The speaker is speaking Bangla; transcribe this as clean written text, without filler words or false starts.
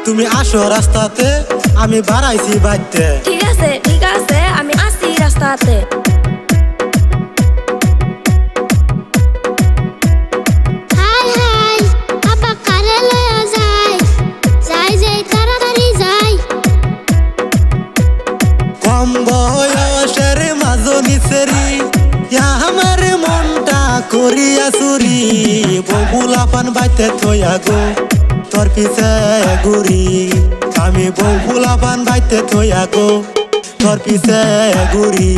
তুমি আসো রাস্তাতে, আমি বাড়াইছি বাইতে। ঠিক আছে, আমি আসি রাস্তাতে। হাই হাই আপা কারে লয়া যায়, যাই তাড়াতাড়ি যাই। কম বয়সের মাজনি সেরি, আমার মনটা করিয়া চুরি। বগুলা পান বাইতে থইয়া গো তোর পিছে ঘুরি। আমি বগুলা পান বাইতে থইয়া গো তোর পিছে ঘুরি।